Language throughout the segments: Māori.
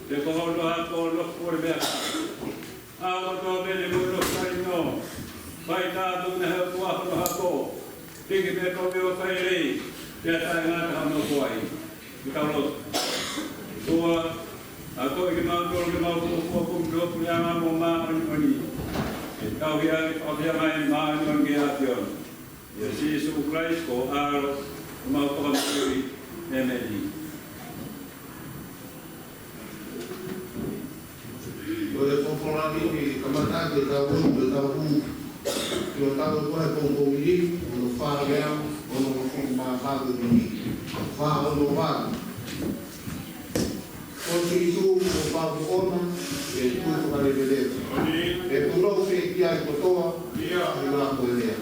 te kohono hato loppuun mea. Aamoto meni muino kaino. Vai taatu ne tuahno hato. Tiki me kovio kairi. Tiedä ngata hamno kuai. Mikä on tuo toikin mä kumpuu ja mä mun maani. Kauhiainen maailman kiation. Ja siis Ukraisko aaro omaltavan yli nemeli. Rồi phong phong ra thì các bạn ta được tao uống được tao uống rồi tao có hai phong phong đi nó pha ra nó phong pha được đi pha nó pha con si su pha con mà để tu cho cái đấy để tu lâu thì kia có to thì làm được đấy.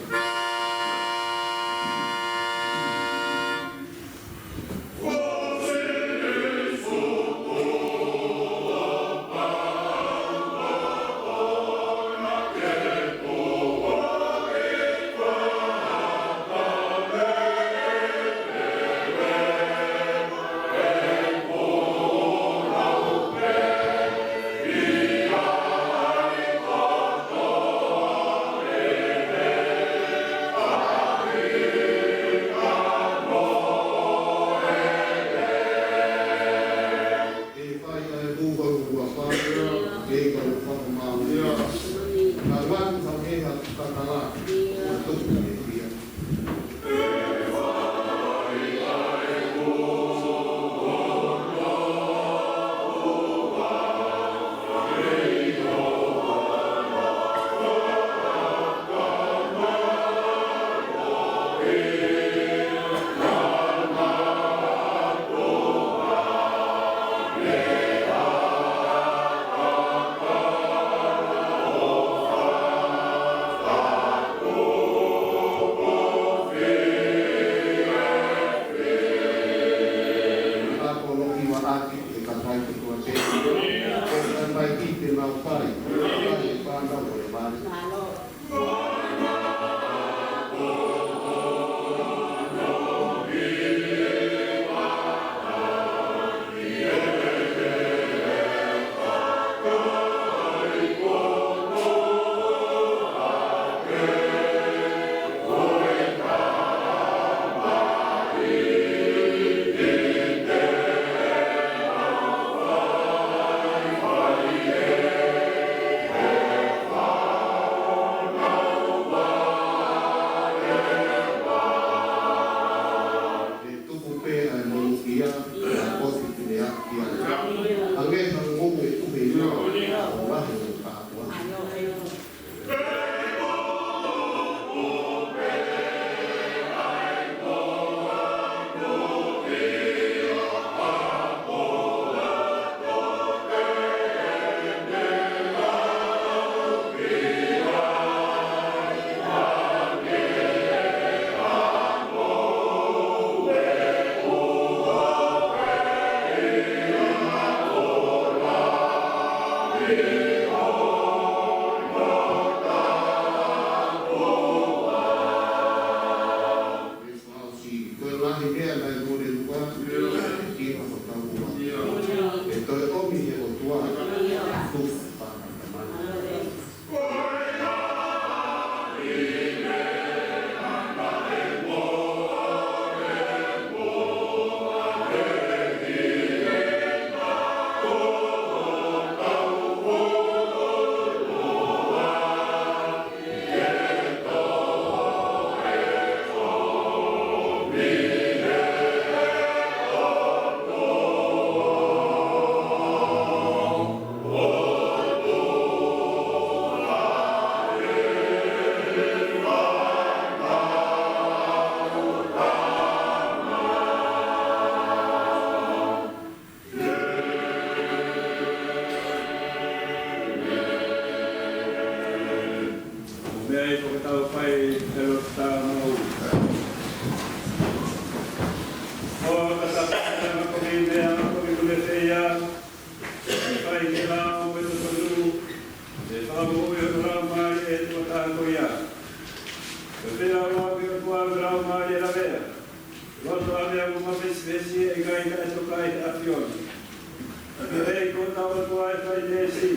Ei ko tau tua e kai nesi.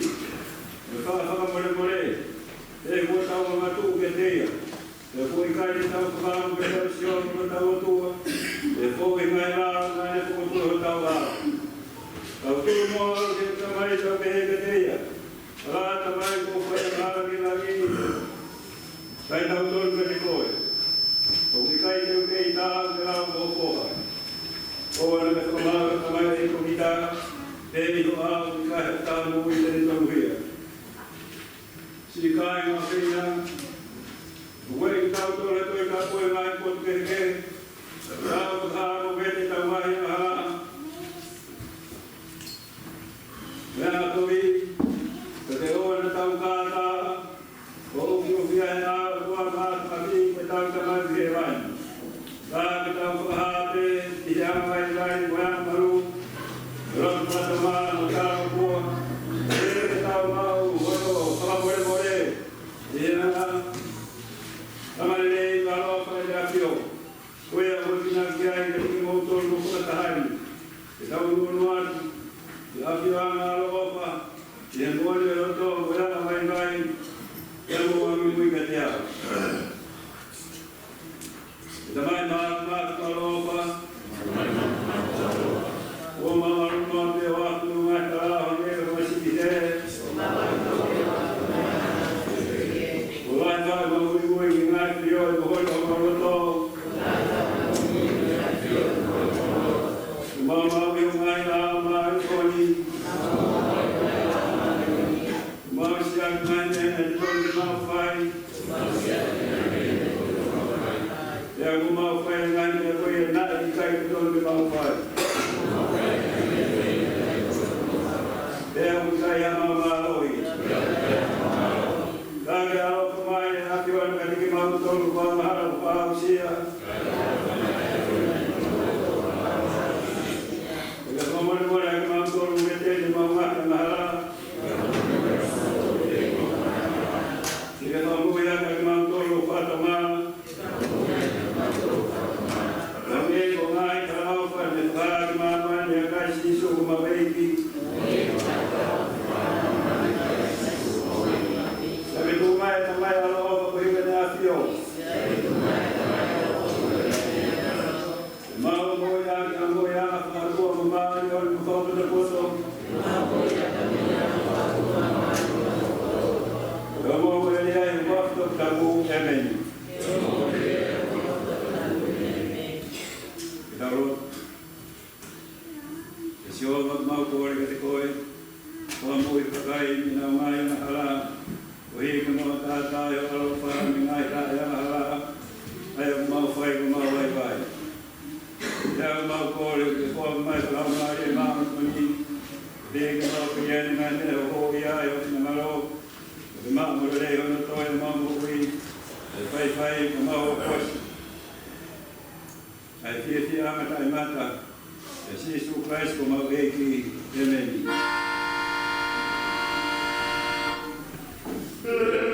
E whakawhaka mole mole. E ko tau mga tuu ke teia. E ko i kai tau whakamu ke tau sion ko tau atua. E ko i ngai rao ngai e ko tua tau rao. Tau tū moa ke tamai tau ke he ke teia. Rā tamai ko whai rā ki lagi. Kai tau tolu ke te koe. Ko ki kai teu ke i tāu ke rao ko poha. Ko ana ka tamai tamai e ko ki tā. Te ni ko au ki kai he tāu mui te ni tau hia. Si kai ngā whina. Wei ki tau tole toi ka koe ngai ko te ke. Rao ko tāu vete tau mai aha. Mea koe. Ka te oana tau kātā. Ko uki o whia he āu kua kātā ki me tau ka mai he rai. Rā ki tau whakahāte. Ki te amai rai koe amaru. Roto pata maa no tāu kua. Ere ke tau mau hono whakamore more. Ena. Tamare rei waro whai te apio. Koe a hoi ki ai ke tiki moutoru ko kutahari. Ke tau nunu atu. Ke apio anga alo opa. Ke mwone roto koeana mai mai. Ke mua mui ka te au. Ke tamai maa alo opa. O mamaru no te o atu mai kara hone o masiki te. O lai mai mamuri mui ki ngai pio e kohoi o maroto. O mamaru o ngai la mai koni. O mamaru si aki mai ne te tolu ke mau whai. Te aku mau whai ngai ne koe e nai ki kai te tolu ke mau whai. Te aku kai a mama oi. Kāke ao kumai e haki wana ka tiki mau tolu kua mahara ku pāu sia. E ka kumamone mone haki mau tolu ke te ni mau ngaka mahara. E ka kumamui haki mau tolu whata maa. Nau e ko ngai ka aupa ne whaki maa mani a kai siso ku maweiki. Sabi tumai tamai alo opa ko hika ne afio. Mau moi aki a moi a whakarua mo maari o ni whaupa te poto. Ka mo e lea i wafto tabu e meni. Ka rot. E si ova mau kore ka te koe. Kua mui whakai mina mai na hala. O hika mo tātai o alo whara mi ngai tāi ana hala. Ai o mau whai o mau wai wai. Te au mau kore o te kua mai whakau mai e mau koni. Te hika mau kiriani ngai ne o hoi ai o tina maro. O te mau moro rei hono toi o mau mokui. E whai whai o mau o kosi. Ai fia amata ai mata. E Sisu Christ ko mau eiki e meni. Yeah.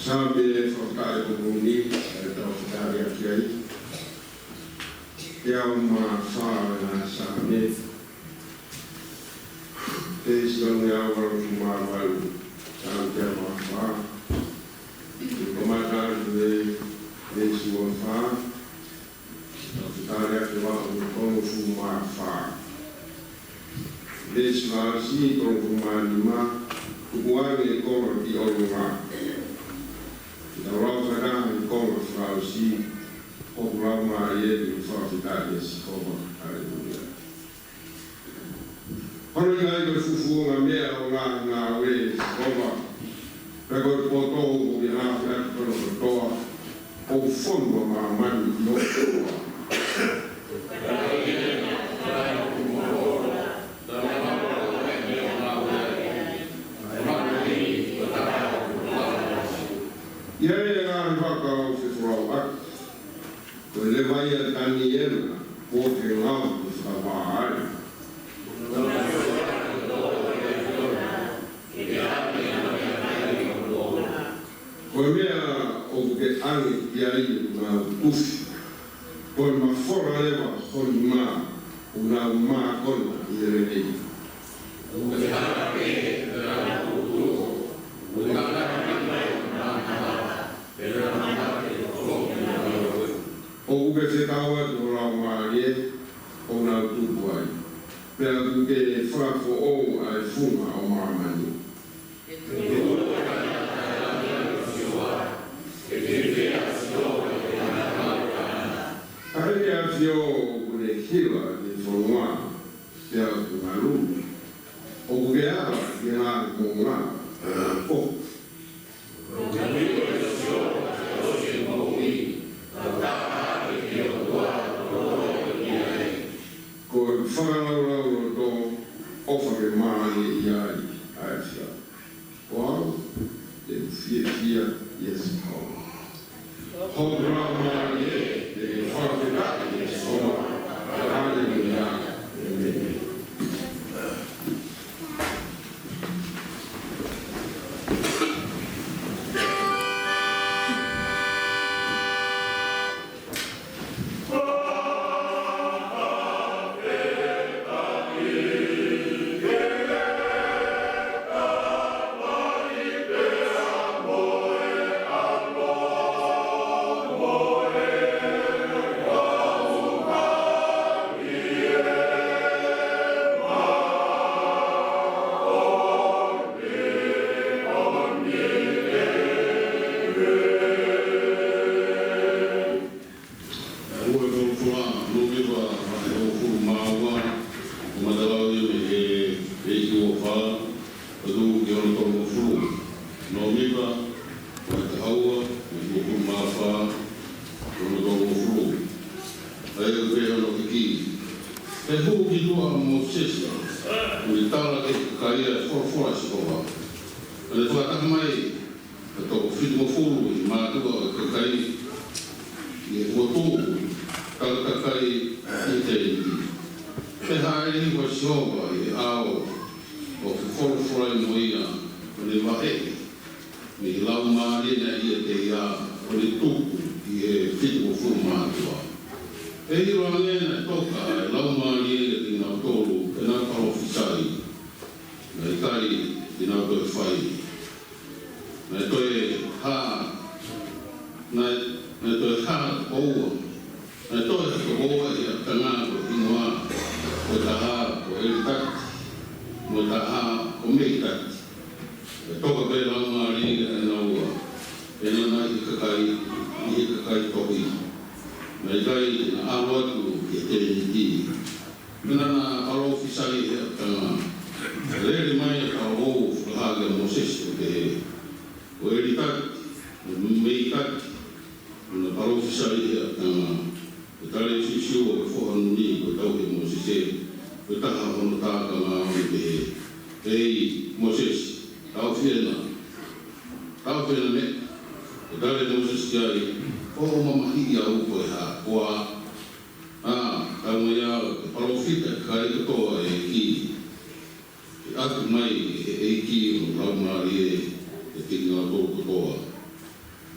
Sabe whakae o muni, e tau whakare a kiai. Kia o ma whaare na sāne. Te sione awaru ki mā waru, tāu kia mā whā. Te komatari te sione whā. Tau whakare a te wā o tono fu mā whā. Te siwāsi tono fu mā nima, tukuangi e kora ki oro mā. Kita rau whakā i kora whāusi, hoku rau mā i e ki whāwhitari e si kora, aleluia. Hono i ngai koe fufu o ngā mea o ngā ue si kora, pia koe poto o ki hāwhi atu kono kotoa, o whonua mā mani i o kua. Ia e ngā whaka o se whorau atu. Koe le vai a tani ena, o te ngau ki whakawāare. Koe mea o ke angi ki a i ngā ufi. Koe ma whora lewa honi mā, o ngā mā kona i ere nei. O uke se taua te rau mārie, o nā tupu ai. Pea uke whakafo o ai funga o māmani. Kareke a whio o kune hira ni whanua, pea ku ngā rūmi. O uke awa ki ngā ko ngā, o. Ko whakalaurau tō ofake māni i ai aifia. Wau, te whia Yesu Hau. Hau rau māni e, te whakataki e soma, Alleluia, Amen.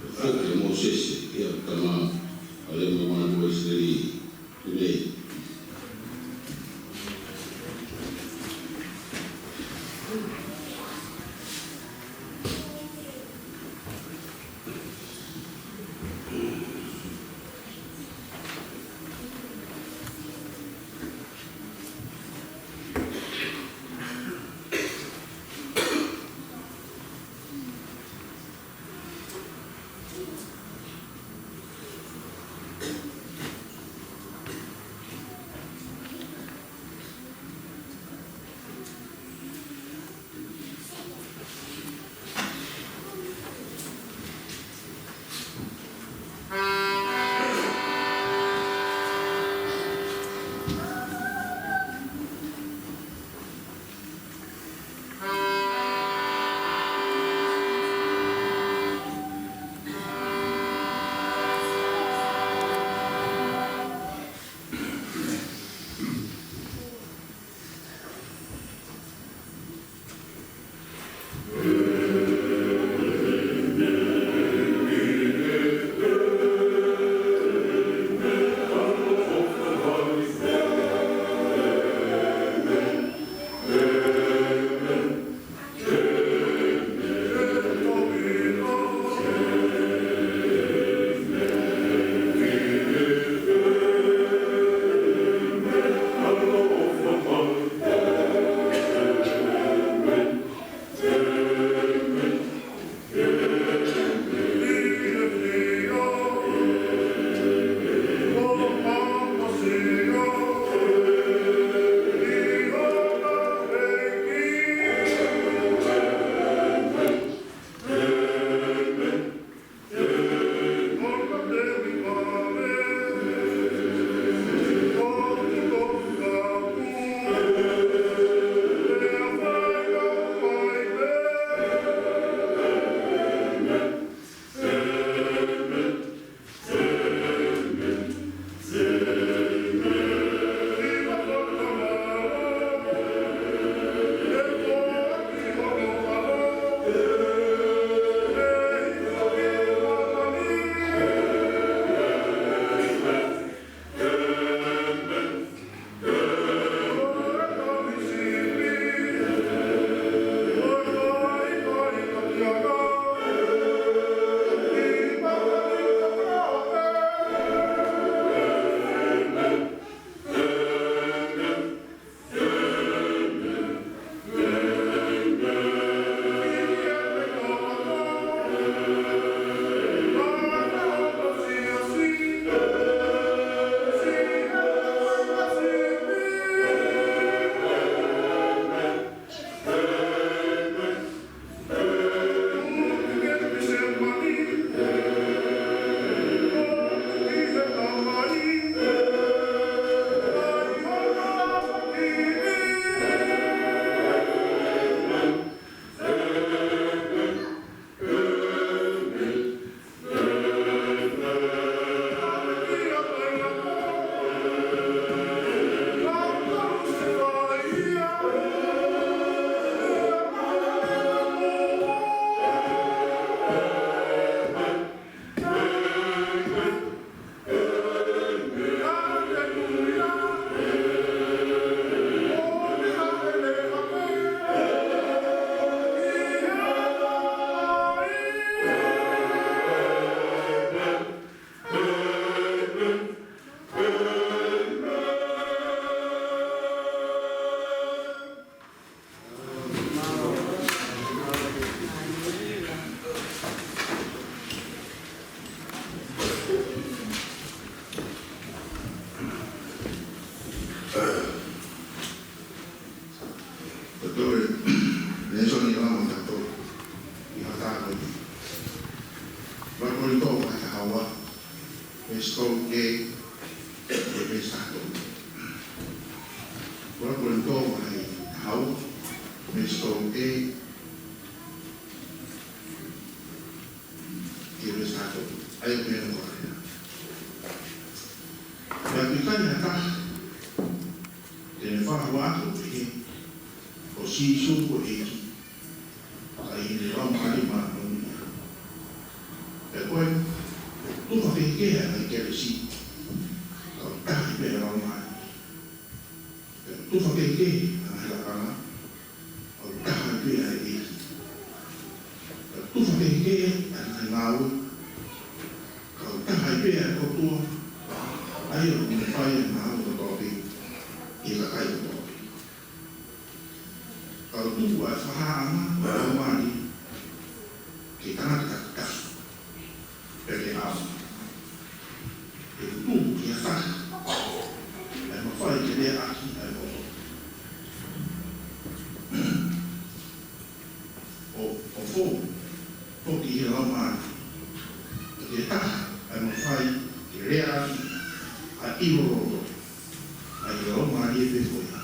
foke mo sese ia tama ale mama mo Israeli today. koe, tuka kekea na kere si. Kau tahi pe rau mai. Tuka kekea na hilakana. Kau tahi pe a eki. Tuka kekea na ngau. Kau tahi pe a kotua. Ayo ni whai na ngau ka topi. I ka kai ka topi. Kau tuku a whahaana na rau mai. Ke tangata ka peke au. E tu ki a taka. E mawhai ke rea aki ai moto. O fō, toki he lau maari. Ke taka ai mawhai ke rea aki a iro roto. Ai ke lau maari e pekoia.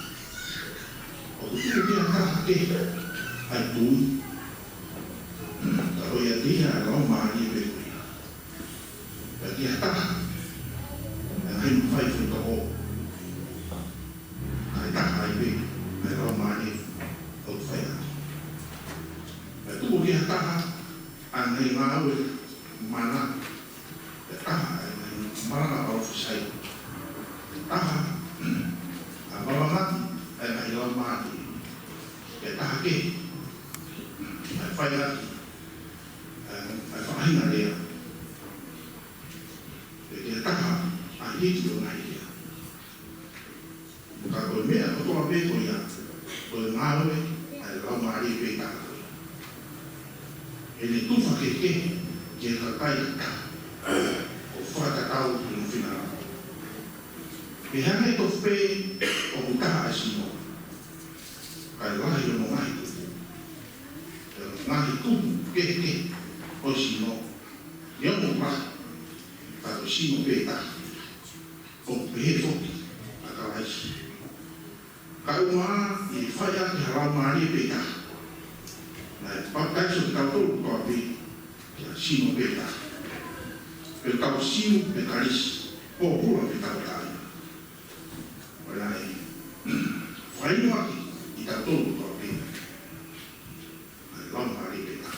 O tu ki a taka ke ai tui. Kalau ia dia lau maari e pekoia. Bagi a taka. Hai mawhai whai o. Hai taka ai pe. Ai lau maari au whai a. Tuku ki a taka. Anei ngau e mana. E taka ai mana au whisai. Taka. A malamati ai mai lau maari. E taka ke. Ai whai ati. Ai whahinga rea. E ke taka. A hiti o ngai rea. Ka koe mea kotoa pe koe ia. Koe ngau e. Ai lau maari pe taka. E le tufa ke ka kai ka o whakatau ki no whinara. E hange to whpe o kutaha a sino. Kai lahi o no ngahi tupu. Ngahi tupu ke o sino. Ia mo mahi. Ka o sino pe ta. O pehe foki a ka laisi. Ka umaa i whaia ki halau maari pe ta. Pakai so tau tolu kau api sino peta. Pero kau sino pekaris. Oh pula peta kau. Walai. Whainu aki i tau tolu kau api. Lau mari peta.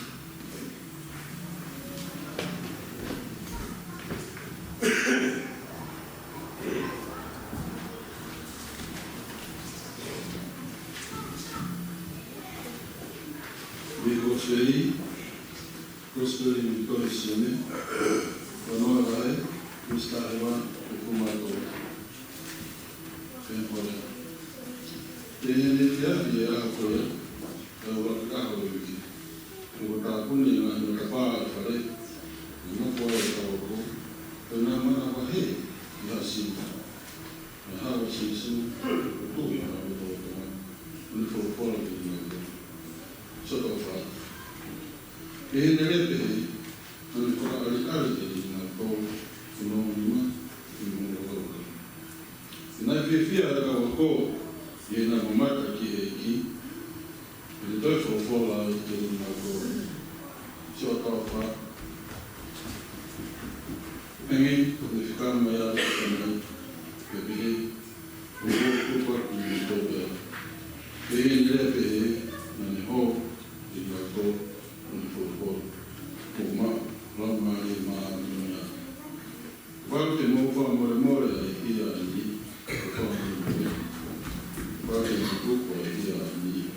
Prosperi in commissione, onorare questa eva fumato. Tempore. E nel diario era quella, la guardavo qui. Guardavo con il mio capo fare, non può troppo, per una mano a he, la sinta. Ma ha senso, tu mi hai detto, non può fare di nuovo. Sotto fatto. E nelle pei, non può arrecare di una po' un'anima in un lavoro. Na fia da ko ye na mamata ki e ki. Le doi fo la de na ko. So ta fa. Ngi de ficar ma ya de na. Ke bi o ko ni do be. Be nelle pei na ne ho de na ko. Qualche nuovo amore e via lì, qualche gruppo e via lì.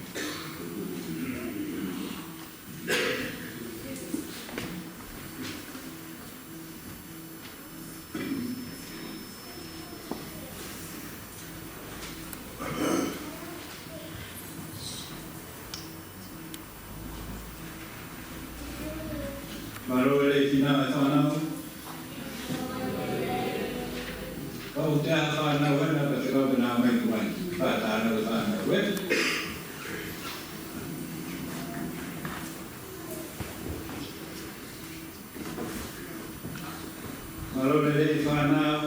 Marore fina whanau. Kau te aha whanau hana ka te kau nā mai kumai. Whātāna ka whanau e. Marore rei whanau.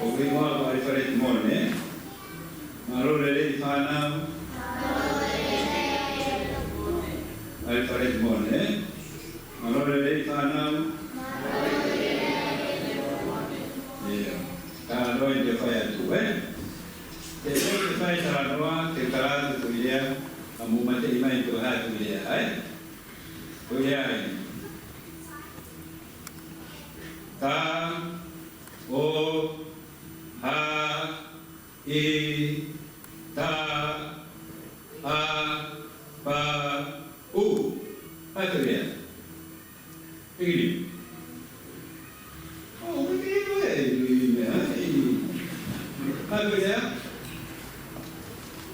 O whingoa ko ai whareti mone. Marore rei whanau. Ai whareti mone. Marore rei whanau. Tāroa i te whai atu, e? Te whai tāroa, te karātu kuirea, a mumate i mai tu hātu i rea, ai? Kuirea ai. ta, o, ha, I, ta, a, pa, u. Apa dia? Begini. Oh, begini. Apa dia?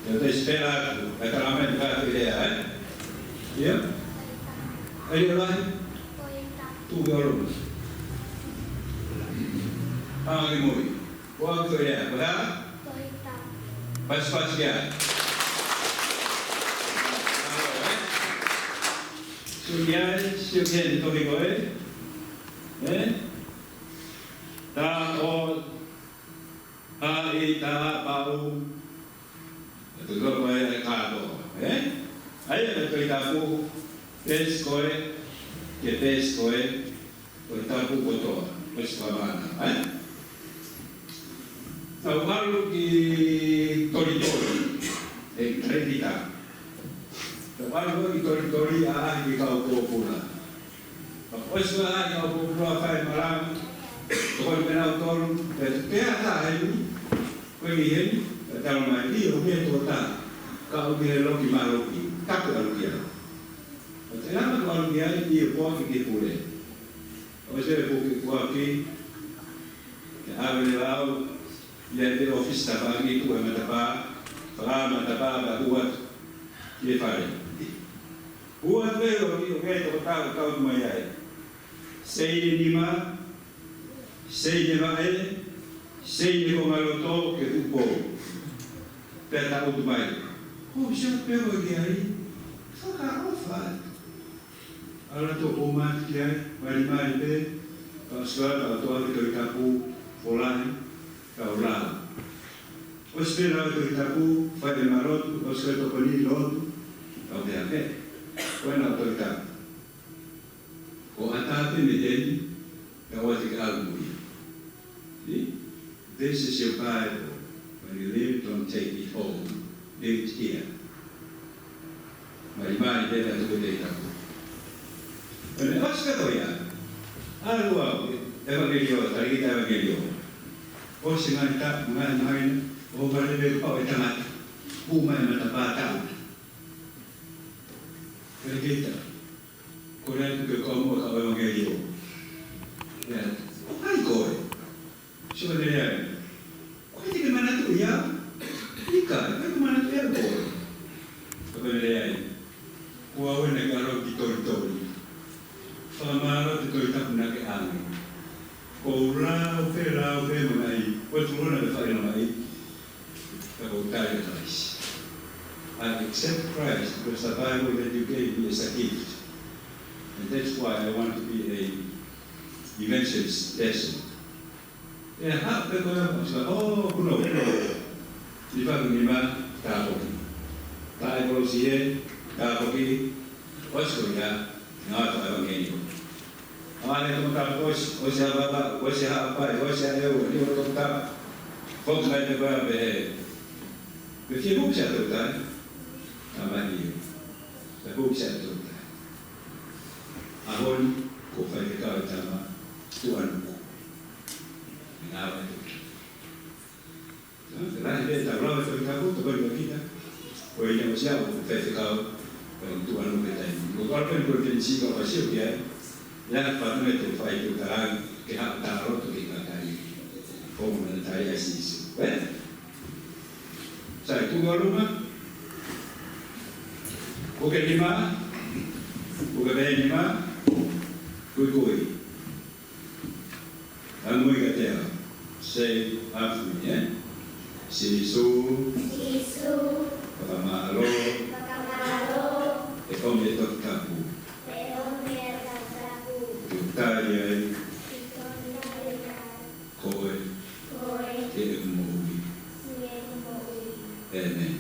Eu estou esperando. É claramente para a ideia, ya? Ada lain? Tu belum. Lagi mui. Waktu dia, berapa? Pas dia. Sudah, sudah ditolikoi. Ta o a I ta pau. Itu kau yang kado. Ayah tu itapu tes koe, ke tes koe, itapu kotor, peskamana. Tahu malu di tori-tori, kredita. Tahu malu di tori-tori di kau pula. Peskamana kau pula fai malam, kau menau tor, ternyata ini, kau ini, kalau mati, orang total. Kau dia logi maluki, tak kalau dia. Kenapa kalau dia dia buat kita boleh? Kalau saya buat kita, ada lau, dia di office tapah itu, matapa, buat dia faham. Buat belo ni, okay, kau mayai. Sei lima, sei maloto ke tupo, peta utumai. Oh, siapa pego kiai? Fakar ofat. Alat tu umat kiai, mari be. Kalau sekarang kalau tu tapu polan, kau lau. Ospera tu tapu, fai marot, ospera tu poni lot, kau dia ke. Kau nak tu tapu. Kau atape medeni, kau atik almui. This is your Bible. When you live, don't take it home. Live here. Mari dia tu kita tahu. Apa sekali ya? Alua, evangelio, tadi kita evangelio. Oh sengaja tak main, oh balik kau tengah, umai mata patau. Kita, korang tu kau mau kau evangelio. Ya, apa kau? Sebenarnya, kau di mana tu ya? Ika, kau mana tu ya kau? Sebenarnya. Kuawe negara di tori-tori. Pamaro di tori tak pernah ke angin. Kau lau mengai. Kau turun ada faham mengai. Kau tahu Christ. I accept Christ because the Bible that you gave me is a gift, and that's why I want to be a evangelist person. Ya, hak berkoyak macam oh kuno. Di pagi lima tahun. Tak evolusi Tapi, os ya, nggak tahu evangelio. Awalnya tu tak os apa, os eu, ni orang tak, fokus lagi berapa begitu bisa tu kan, apa ni, tak bisa tu kan. Ahon, kau faham kau sama Tuhan ku, apa tu? Kerana dia tak tahu tu tu kita, kau ini macam apa, faham kau. Tuhan kita ini. Kalau pun provinsi kalau masih dia, yang pada itu faham itu terang kehak taruh tu kita tadi, formal tadi asis. Saya tunggu rumah, bukan lima, kui. Angui kata, saya apa ni? Sisu, Pamalo. Kau metok tapu. Tayai. Koe. Keemui. Amen.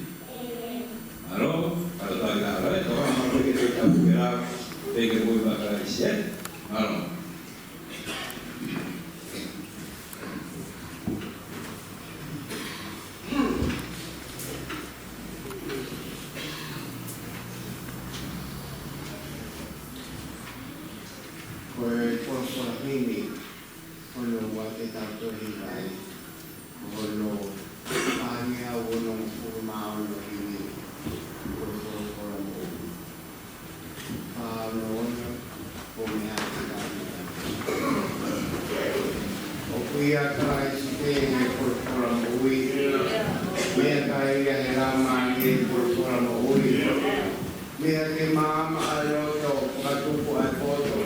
Alo, kalau tak ada, orang mahu kita tapu berap, pergi buat bakal isian. Alo. Kwa mimi Ono wate tato hirai. Ono pāngia ono kurumao no hini. Kora mo. Ono ono o mea te kani. O kuia kai si te ne kora mo ui. Mea kai ia he rama ne kora mo ui. Mea te mama aloto katupu ai poto.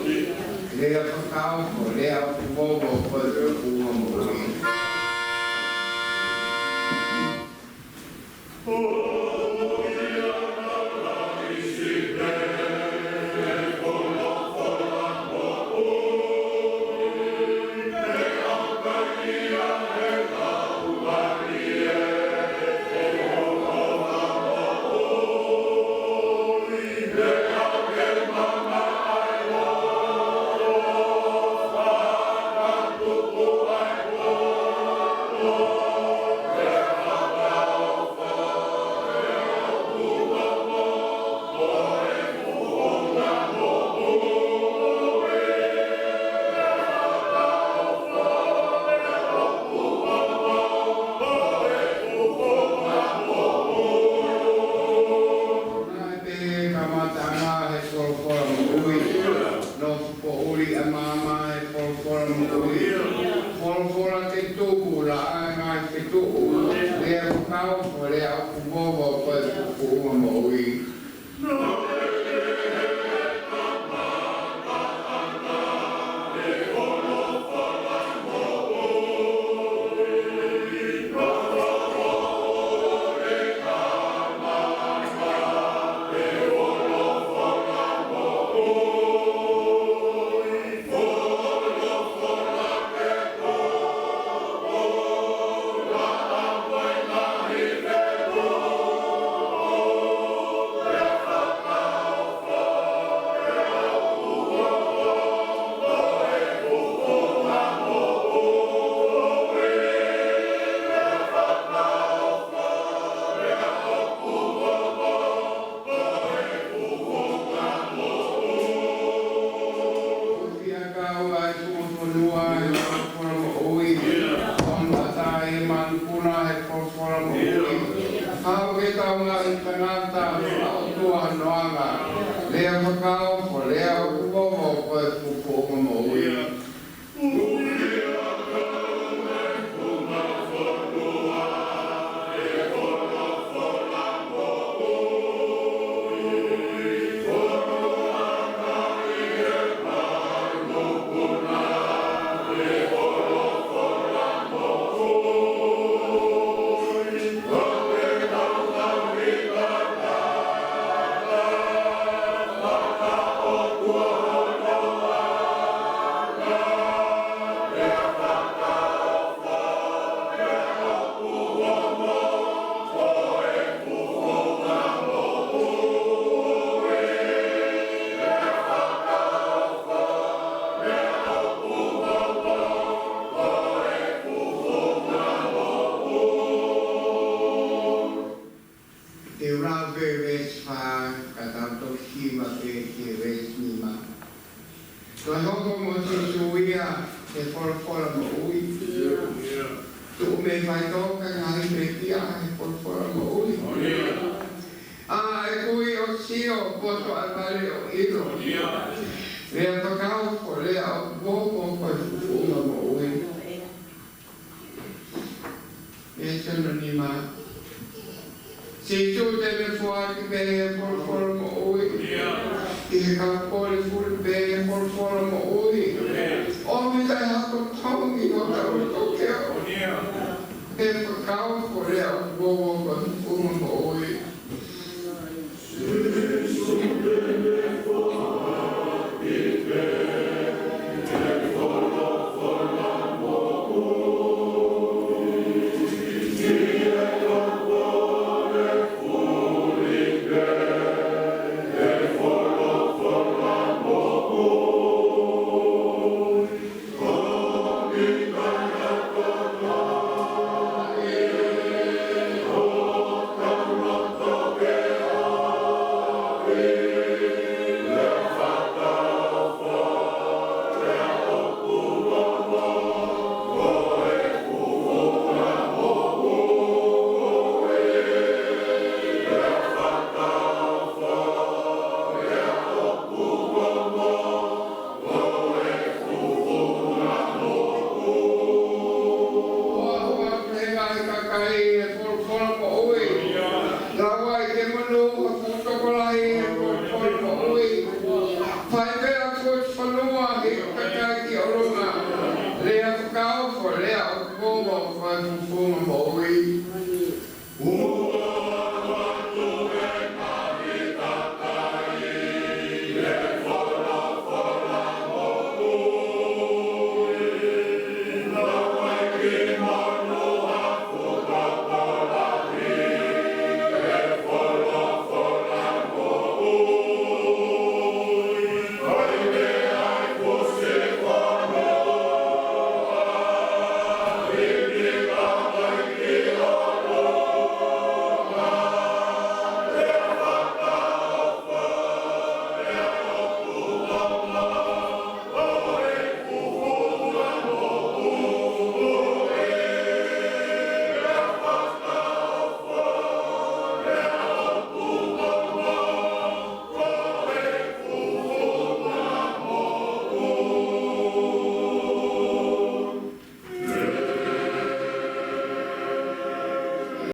Lea kakao ko lea kubobo ko ua mo ui.